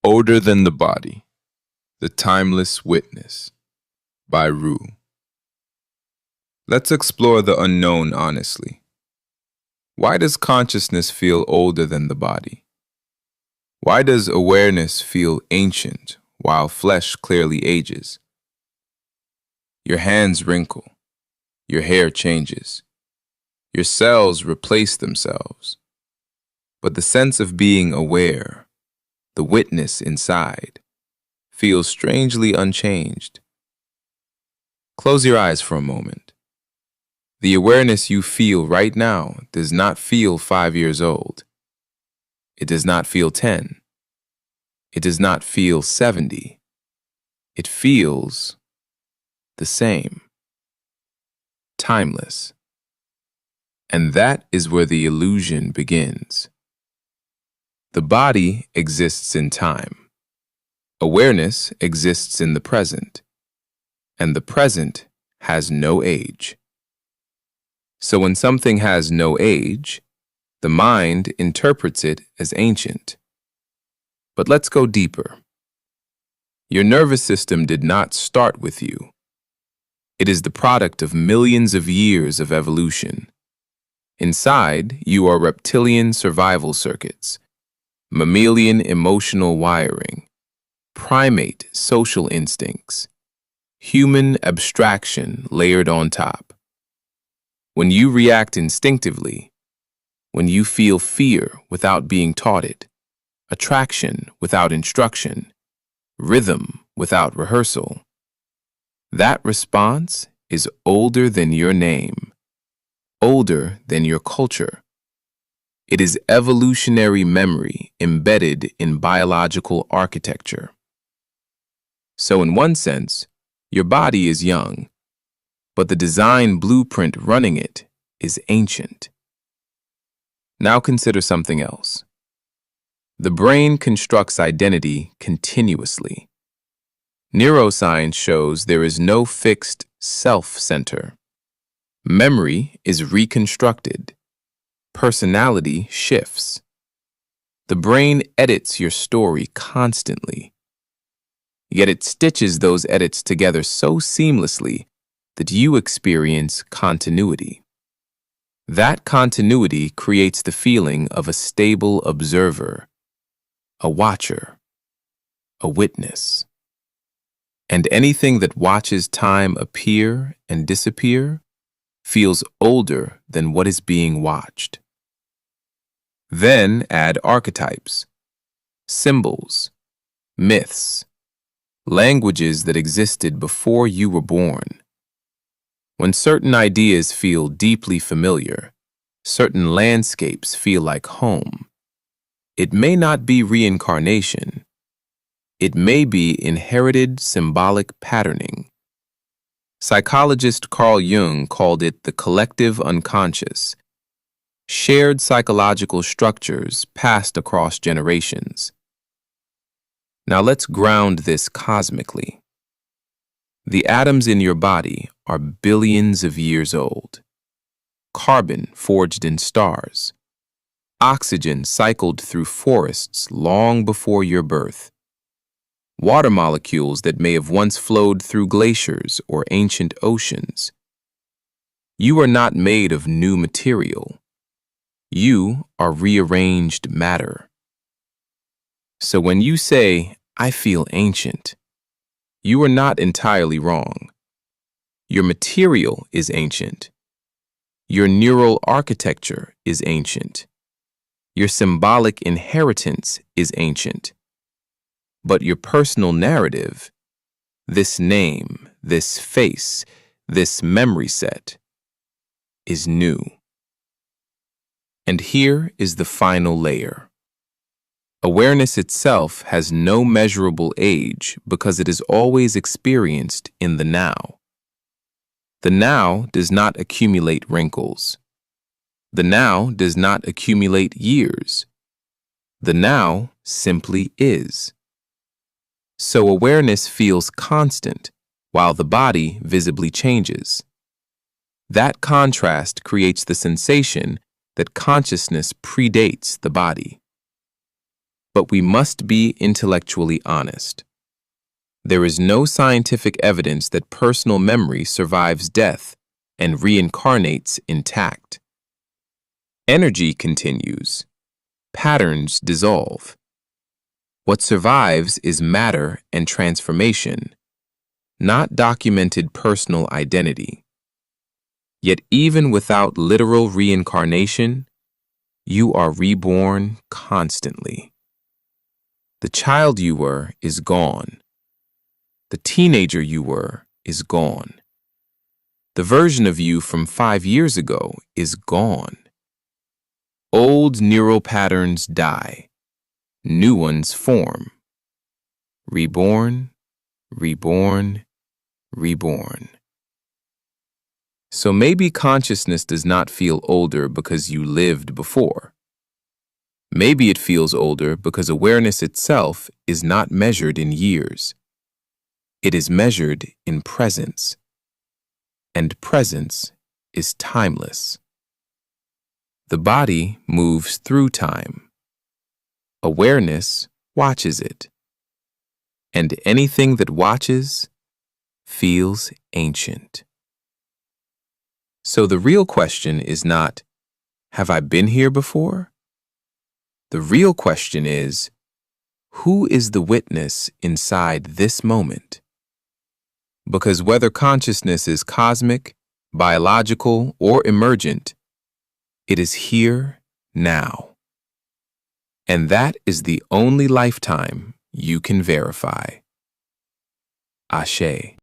Older Than the Body, The Timeless Witness by Rue. Let's explore the unknown honestly. Why does consciousness feel older than the body? Why does awareness feel ancient while flesh clearly ages? Your hands wrinkle, your hair changes, your cells replace themselves. But the sense of being aware, the witness inside, feels strangely unchanged. Close your eyes for a moment. The awareness you feel right now does not feel 5 years old. It does not feel 10. It does not feel 70. It feels the same. Timeless. And that is where the illusion begins. The body exists in time. Awareness exists in the present. And the present has no age. So when something has no age, the mind interprets it as ancient. But let's go deeper. Your nervous system did not start with you. It is the product of millions of years of evolution. Inside, you are reptilian survival circuits, mammalian emotional wiring, primate social instincts, human abstraction layered on top. When you react instinctively, when you feel fear without being taught it, attraction without instruction, rhythm without rehearsal, that response is older than your name, older than your culture. It is evolutionary memory embedded in biological architecture. So in one sense, your body is young, but the design blueprint running it is ancient. Now consider something else. The brain constructs identity continuously. Neuroscience shows there is no fixed self-center. Memory is reconstructed. Personality shifts. The brain edits your story constantly. Yet it stitches those edits together so seamlessly that you experience continuity. That continuity creates the feeling of a stable observer, a watcher, a witness. And anything that watches time appear and disappear feels older than what is being watched. Then add archetypes, symbols, myths, languages that existed before you were born. When certain ideas feel deeply familiar, certain landscapes feel like home, it may not be reincarnation. It may be inherited symbolic patterning. Psychologist Carl Jung called it the collective unconscious, shared psychological structures passed across generations. Now let's ground this cosmically. The atoms in your body are billions of years old. Carbon forged in stars. Oxygen cycled through forests long before your birth. Water molecules that may have once flowed through glaciers or ancient oceans. You are not made of new material. You are rearranged matter. So when you say, "I feel ancient," you are not entirely wrong. Your material is ancient. Your neural architecture is ancient. Your symbolic inheritance is ancient. But your personal narrative, this name, this face, this memory set, is new. And here is the final layer. Awareness itself has no measurable age because it is always experienced in the now. The now does not accumulate wrinkles. The now does not accumulate years. The now simply is. So awareness feels constant, while the body visibly changes. That contrast creates the sensation that consciousness predates the body. but we must be intellectually honest. There is no scientific evidence that personal memory survives death and reincarnates intact. Energy continues. Patterns dissolve. What survives is matter and transformation, not documented personal identity. Yet even without literal reincarnation, you are reborn constantly. The child you were is gone. The teenager you were is gone. The version of you from 5 years ago is gone. Old neural patterns die. New ones form. Reborn, reborn, reborn. So maybe consciousness does not feel older because you lived before. Maybe it feels older because awareness itself is not measured in years. It is measured in presence. And presence is timeless. The body moves through time. Awareness watches it. And anything that watches feels ancient. So the real question is not, have I been here before? The real question is, who is the witness inside this moment? Because whether consciousness is cosmic, biological, or emergent, it is here now. And that is the only lifetime you can verify. Ashe.